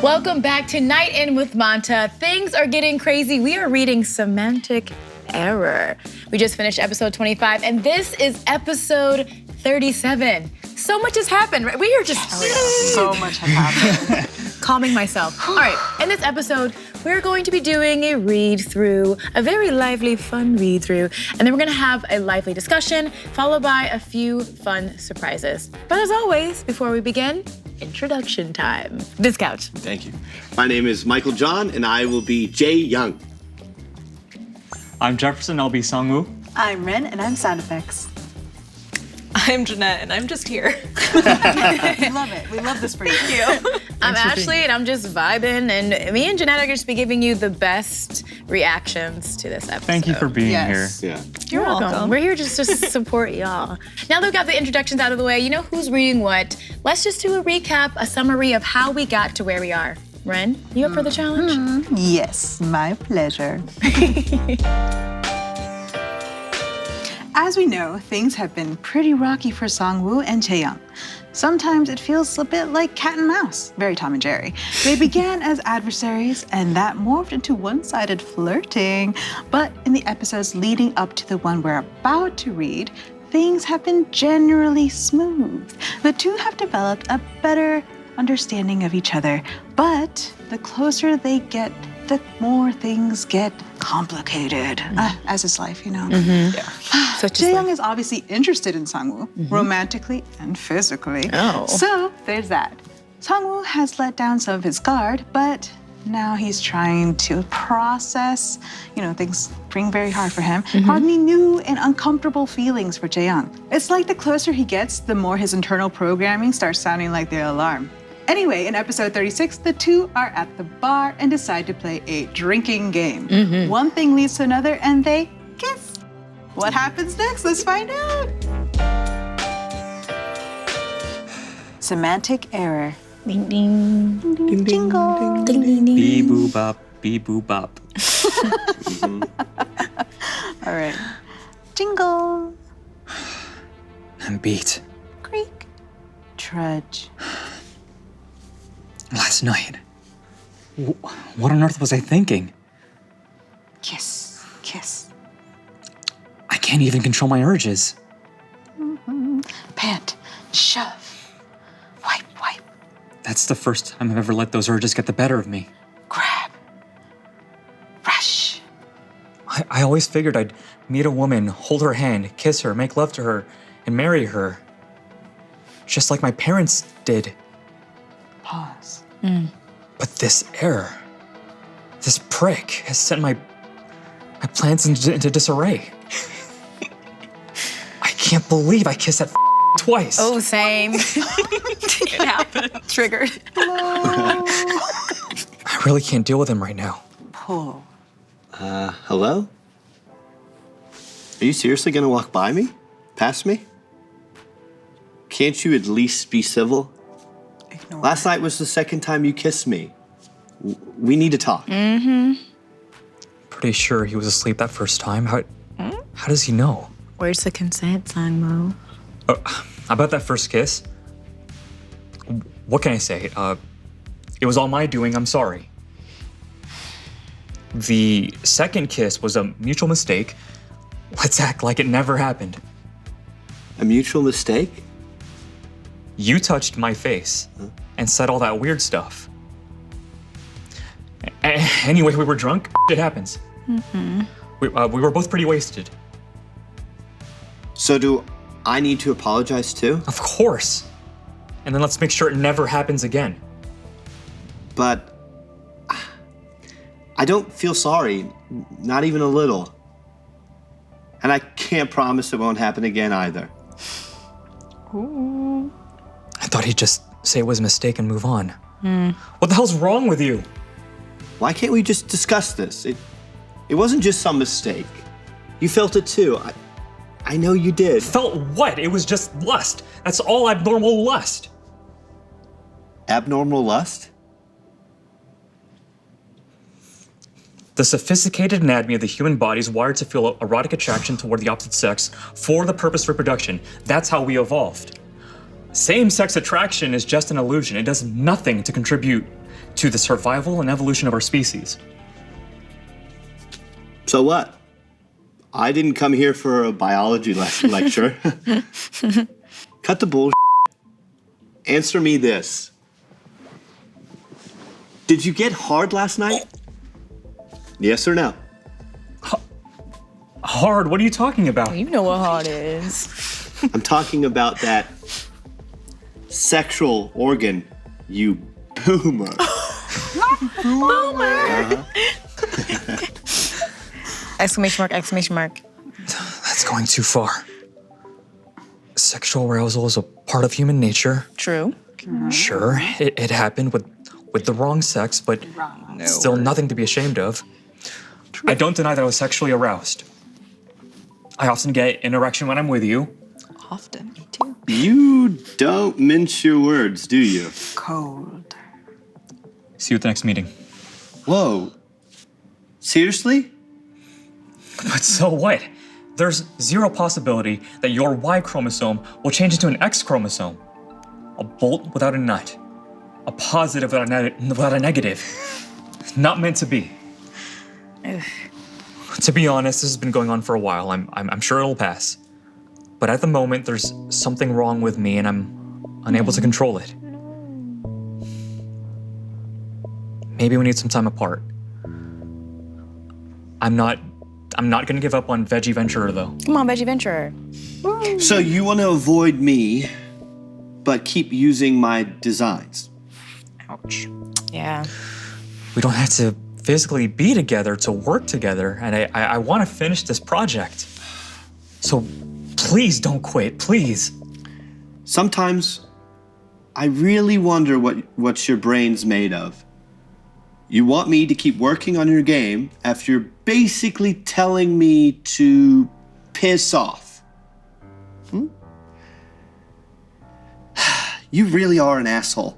Welcome back to Night In with Manta. Things are getting crazy. We are reading Semantic Error. We just finished episode 25, and this is episode 37. So much has happened. We are just so much has happened. Calming myself. All right, in this episode, we're going to be doing a read-through, a very lively, fun read-through, and then we're gonna have a lively discussion, followed by a few fun surprises. But as always, before we begin, introduction time. This couch. Thank you. My name is Michael John, and I will be Jay Young. I'm Jefferson, I'll be Songwoo. I'm Ren, and I'm Sound Effects. I'm Jeanette, and I'm just here. We love it. We love this for you. I'm Ashley, and I'm just vibing, and me and Jeanette are going to be giving you the best reactions to this episode. Thank you for being here. Yeah. You're welcome. We're here just to support y'all. Now that we've got the introductions out of the way, you know who's reading what. Let's just do a recap, a summary of how we got to where we are. Ren, you up for the challenge? Yes, my pleasure. As we know, things have been pretty rocky for Songwoo and Chaeyoung. Sometimes it feels a bit like cat and mouse, very Tom and Jerry. They began as adversaries, and that morphed into one-sided flirting. But in the episodes leading up to the one we're about to read, things have been generally smooth. The two have developed a better understanding of each other, but the closer they get, the more things get complicated, as is life, you know. Jaeyoung is obviously interested in Songwoo, romantically and physically. Oh. So there's that. Songwoo has let down some of his guard, but now he's trying to process, things being very hard for him, causing new and uncomfortable feelings for Jaeyoung. It's like the closer he gets, the more his internal programming starts sounding like the alarm. Anyway, in episode 36, the two are at the bar and decide to play a drinking game. One thing leads to another, and they kiss. What happens next? Let's find out. Semantic Error. Ding, ding. Ding, ding, jingle. Ding, ding, ding. Bee boo bop, bee boo bop. All right. Jingle. I'm beat. Creak. Trudge. Last night. What on earth was I thinking? Kiss. Kiss. I can't even control my urges. Pant. Shove. Wipe, wipe. That's the first time I've ever let those urges get the better of me. Grab. Rush. I always figured I'd meet a woman, hold her hand, kiss her, make love to her, and marry her. Just like my parents did. Pause. But this error, this prick, has sent my plans into disarray. I can't believe I kissed that twice. Oh, same. It happened. Triggered. I really can't deal with him right now. Pull. Hello? Are you seriously gonna walk by me? Past me? Can't you at least be civil? Ignore. Last night was the second time you kissed me. We need to talk. Pretty sure he was asleep that first time. How does he know? Where's the consent, Songwoo? About that first kiss? What can I say? It was all my doing, I'm sorry. The second kiss was a mutual mistake. Let's act like it never happened. A mutual mistake? You touched my face and said all that weird stuff. Anyway, we were drunk. It happens. We were both pretty wasted. So do I need to apologize too? Of course. And then let's make sure it never happens again. But I don't feel sorry, not even a little. And I can't promise it won't happen again either. I thought he'd just say it was a mistake and move on. What the hell's wrong with you? Why can't we just discuss this? It wasn't just some mistake. You felt it too. I know you did. Felt what? It was just lust. That's all abnormal lust. Abnormal lust? The sophisticated anatomy of the human body is wired to feel erotic attraction toward the opposite sex for the purpose of reproduction. That's how we evolved. Same-sex attraction is just an illusion. It does nothing to contribute to the survival and evolution of our species. So what? I didn't come here for a biology lecture. Cut the bullshit. Answer me this. Did you get hard last night? Yes or no? Hard? What are you talking about? You know what hard is. I'm talking about that sexual organ, you boomer. Exclamation mark, exclamation mark. That's going too far. Sexual arousal is a part of human nature. True. Sure, it happened with the wrong sex, but still nothing to be ashamed of. I don't deny that I was sexually aroused. I often get an erection when I'm with you. Often, me too. You don't mince your words, do you? Cold. See you at the next meeting. Whoa. Seriously? But so what? There's zero possibility that your Y chromosome will change into an X chromosome. A bolt without a nut. A positive without a negative. Not meant to be. To be honest, this has been going on for a while. I'm sure it'll pass. But at the moment, there's something wrong with me and I'm unable to control it. Maybe we need some time apart. I'm not gonna give up on Veggie Venturer though. Come on, Veggie Venturer. So you want to avoid me, but keep using my designs? Ouch. Yeah. We don't have to physically be together to work together, and I want to finish this project. So please don't quit, please. Sometimes I really wonder what your brain's made of. You want me to keep working on your game after you're basically telling me to piss off. You really are an asshole,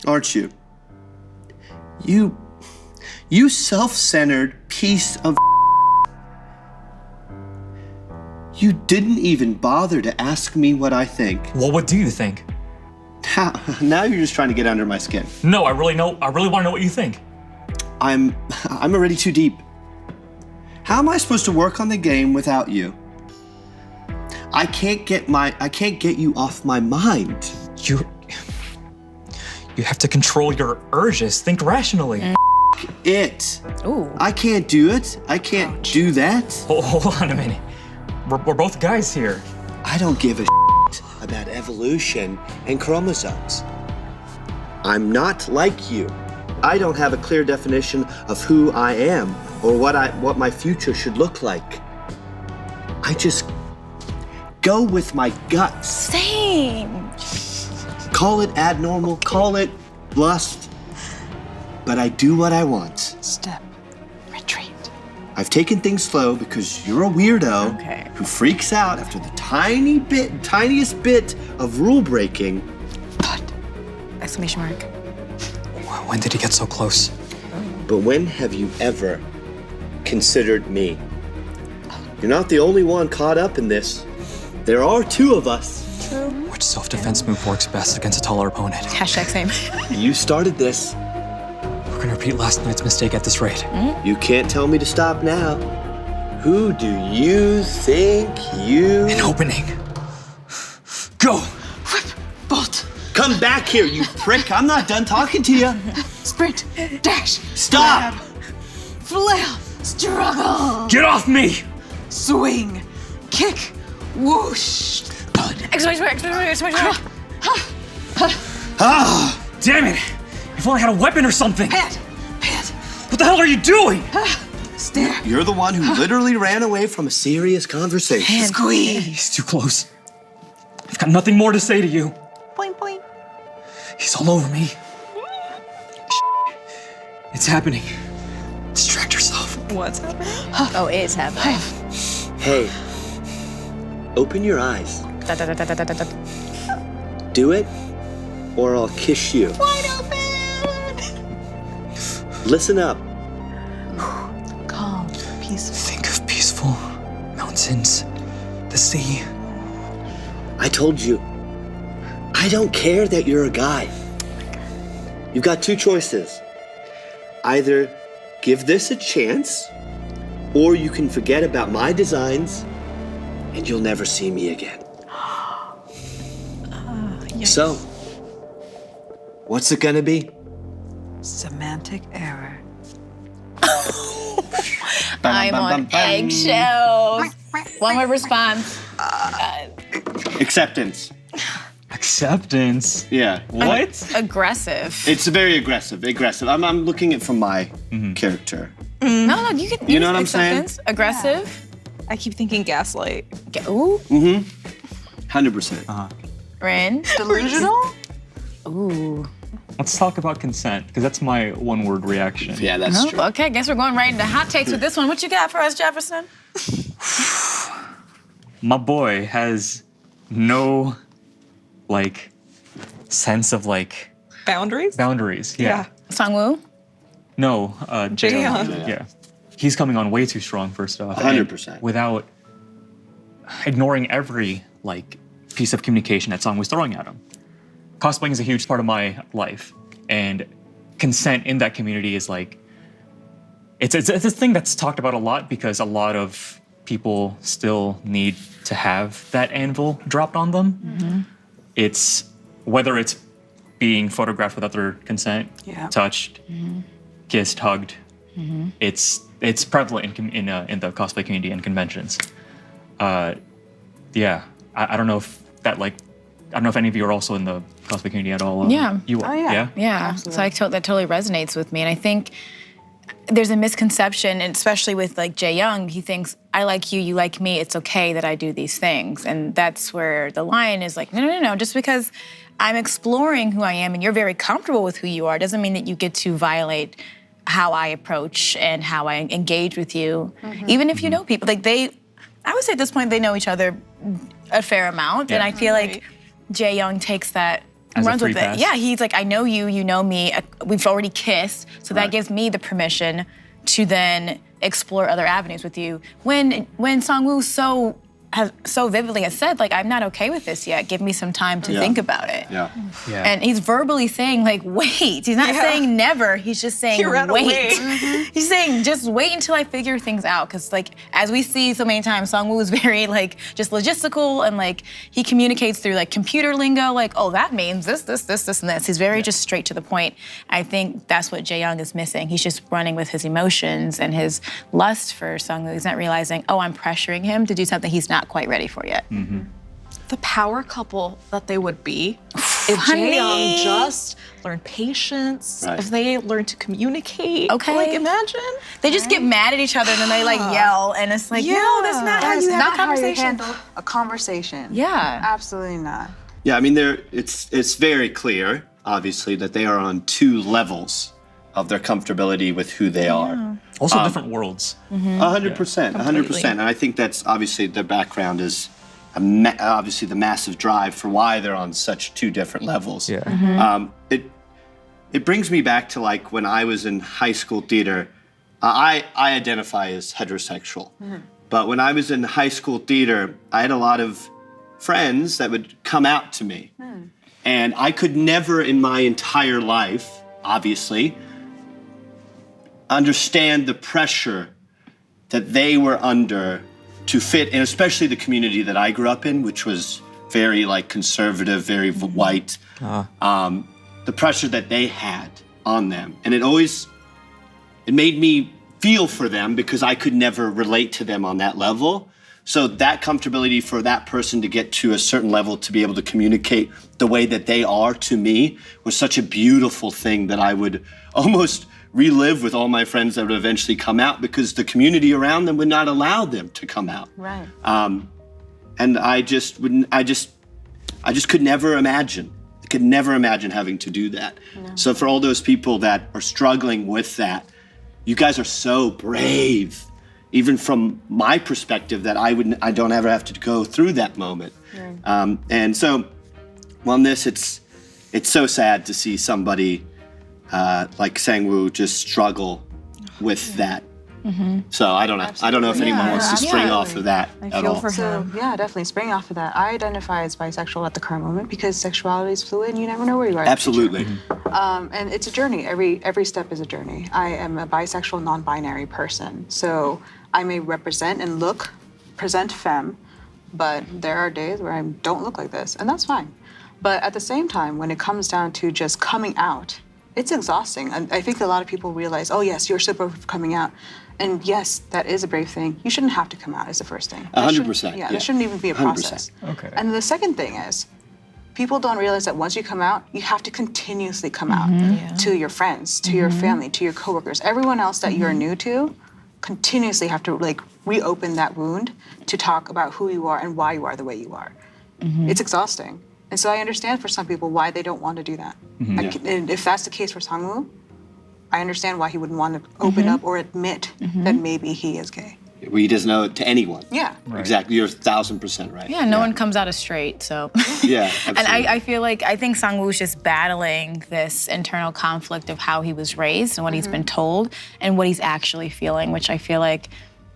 aren't you? You self-centered piece of You didn't even bother to ask me what I think. Well, what do you think? Now you're just trying to get under my skin. No, I really want to know what you think. I'm already too deep. How am I supposed to work on the game without you? I can't get you off my mind. You have to control your urges. Think rationally. It. Ooh. I can't do it. I can't do that. Hold on a minute. We're both guys here. I don't give a about evolution and chromosomes. I'm not like you. I don't have a clear definition of who I am or what my future should look like. I just go with my guts. Same. Call it abnormal, call it lust, but I do what I want. Step. Retreat. I've taken things slow because you're a weirdo Okay. who freaks out after the tiniest bit of rule breaking. But Exclamation mark. When did he get so close? But when have you ever considered me? You're not the only one caught up in this. There are two of us. Which self-defense move works best against a taller opponent? Hashtag same. You started this. We're gonna repeat last night's mistake at this rate. You can't tell me to stop now. Who do you think you... An opening. Go! whip. Bolt. Come back here, you prick. I'm not done talking to you. Sprint. Dash. Stop! Grab, flail. Struggle. Get off me! Swing. Kick. Whoosh. Thud. Exclamation mark, exclamation mark, exclamation mark. Ah! Damn it! If only I had a weapon or something! Pant. Pant. What the hell are you doing? Stare. You're the one who literally ran away from a serious conversation. Squeeze. He's too close. I've got nothing more to say to you. Point, point. He's all over me. It's happening. Distract yourself. What's happening? Oh, it's happening. Hey, open your eyes. Da, da, da, da, da, da, da. Do it, or I'll kiss you. Wide open. Listen up. Calm. Peaceful. Think of peaceful mountains, the sea. I told you, I don't care that you're a guy. You've got two choices. either give this a chance, or you can forget about my designs and you'll never see me again. So, what's it gonna be? Semantic error. I'm on eggshells. One word response. Acceptance. Acceptance. Yeah. What? Aggressive. It's very aggressive. I'm looking at it from my character. No, you can You use know what I'm saying? acceptance. Aggressive. I keep thinking gaslight. Ooh. 100%. Rin. Delusional? Ooh. Let's talk about consent, because that's my one-word reaction. Yeah, that's true. Okay, guess we're going right into hot takes with this one. What you got for us, Jefferson? My boy has no, sense of, Boundaries? boundaries. Yeah. Songwoo? No, Jaehyung. Yeah. He's coming on way too strong, first off. 100%. And without ignoring every, piece of communication that Song was throwing at him. Cosplaying is a huge part of my life, and consent in that community is it's a thing that's talked about a lot because a lot of people still need to have that anvil dropped on them. It's whether it's being photographed without their consent, touched, kissed, hugged. It's prevalent in the cosplay community and conventions. I don't know if that I don't know if any of you are also in the cosplay community at all. Yeah. You are. Oh, yeah. Yeah. Absolutely. So that totally resonates with me. And I think there's a misconception, and especially with Jaehyung, he thinks, I like you, you like me, it's okay that I do these things. And that's where the line is no. Just because I'm exploring who I am and you're very comfortable with who you are doesn't mean that you get to violate how I approach and how I engage with you. Even if you know people, I would say at this point they know each other a fair amount. Yeah. And I feel like Jaehyung takes that, As a runs with free it. pass. Yeah, he's like, I know you, you know me, we've already kissed, so that Right. gives me the permission to then explore other avenues with you. When Songwoo so vividly has said, I'm not okay with this yet, give me some time to Yeah. think about it. Yeah. Yeah. And he's verbally saying, wait. He's not saying never. He's just saying, He ran wait. away. He's saying, just wait until I figure things out. Because, as we see so many times, Songwoo is very, just logistical. And, he communicates through, computer lingo. Oh, that means this, and this. He's very just straight to the point. I think that's what Jaehyung is missing. He's just running with his emotions and his lust for Songwoo. He's not realizing, I'm pressuring him to do something he's not quite ready for yet. The power couple that they would be if Honey. Jaehyung just learned patience, Right. if they learned to communicate. Okay. Imagine. They just get mad at each other and then they yell, and it's no, that's not how That's you have not a how you conversation. handle a conversation. Yeah. Absolutely not. Yeah, I mean, it's very clear, obviously, that they are on two levels of their comfortability with who they are. Also different worlds. 100%, 100%. And I think that's obviously their background is obviously the massive drive for why they're on such two different levels. Yeah. It brings me back to when I was in high school theater. I identify as heterosexual, but when I was in high school theater, I had a lot of friends that would come out to me, and I could never in my entire life, obviously, understand the pressure that they were under to fit, and especially the community that I grew up in, which was very conservative, very white. The pressure that they had on them, and it made me feel for them because I could never relate to them on that level. So that comfortability for that person to get to a certain level to be able to communicate the way that they are to me was such a beautiful thing that I would almost relive with all my friends that would eventually come out because the community around them would not allow them to come out. Right. And I just could never imagine. I could never imagine having to do that. No. So for all those people that are struggling with that, you guys are so brave. Even from my perspective, that I don't ever have to go through that moment. Right. And so, on this, it's so sad to see somebody like Sangwoo just struggle with that So I don't know. I don't know if anyone wants to spring off of that I at feel all. for So him. yeah, definitely spring off of that. I identify as bisexual at the current moment because sexuality is fluid and you never know where you are. in the future. Absolutely. And it's a journey. Every step is a journey. I am a bisexual, non-binary person, so I may represent and present femme, but there are days where I don't look like this, and that's fine. But at the same time, when it comes down to just coming out, it's exhausting. And I think a lot of people realize, oh yes, you're super for coming out. And yes, that is a brave thing. You shouldn't have to come out is the first thing. 100%, Yeah, yeah. that shouldn't even be a 100%. process. Okay. And the second thing is, people don't realize that once you come out, you have to continuously come out to your friends, to your family, to your coworkers, everyone else that you're new to, continuously have to like reopen that wound to talk about who you are and why you are the way you are. It's exhausting. And so I understand for some people why they don't want to do that. And if that's the case for Sangwoo, I understand why he wouldn't want to open up or admit that maybe he is gay. Where he doesn't know it to anyone. Yeah. Exactly. You're 1,000% right. Yeah, no one comes out as straight, so. Yeah, And absolutely. I feel like, I think Sangwoo's just battling this internal conflict of how he was raised and what he's been told and what he's actually feeling, which I feel like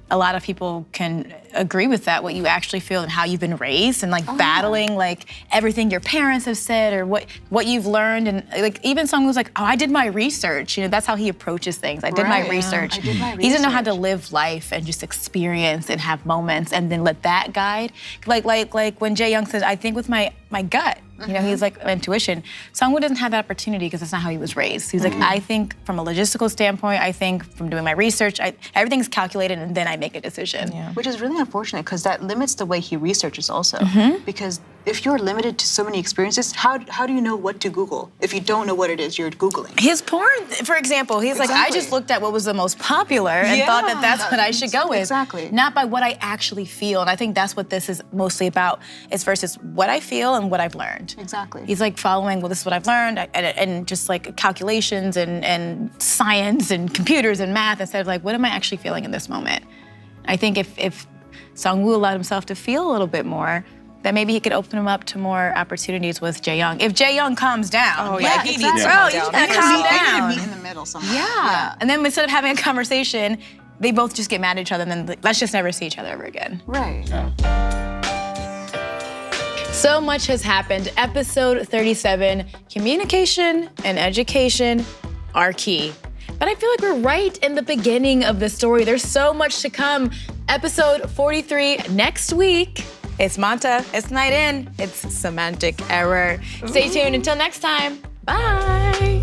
a lot of people can agree with that, what you actually feel and how you've been raised and like battling like everything your parents have said or what you've learned. And like even Sangwoo's like, oh, I did my research. You know, that's how he approaches things. I did my Right. research. I did my He doesn't know how to research. live life and just experience and have moments and then let that guide. Like when Jae-young says, I think with my gut. You know, he's like intuition. Sangwoo doesn't have that opportunity because that's not how he was raised. He's like, I think from a logistical standpoint, I think from doing my research, everything's calculated and then I make a decision. Yeah. Which is really unfortunate because that limits the way he researches also. Because if you're limited to so many experiences, how do you know what to Google if you don't know what it is you're Googling? His porn, for example, he's like, I Exactly. just looked at what was the most popular and thought that that's what I should go with. Exactly. Not by what I actually feel. And I think that's what this is mostly about, is versus what I feel and what I've learned. Exactly. He's like following, well, this is what I've learned, and just like calculations and science and computers and math instead of like, what am I actually feeling in this moment? I think if Sangwoo allowed himself to feel a little bit more, then maybe he could open him up to more opportunities with Jae-young. If Jae-young calms down, Oh, yeah, he needs to bro, calm you down. gotta They calm could down. meet in the middle somewhere. Yeah. And then instead of having a conversation, they both just get mad at each other and then like, let's just never see each other ever again. Right. So much has happened. Episode 37, communication and education are key. But I feel like we're right in the beginning of the story. There's so much to come. Episode 43 next week. It's Manta, it's Night In, it's Semantic Error. Stay tuned until next time. Bye.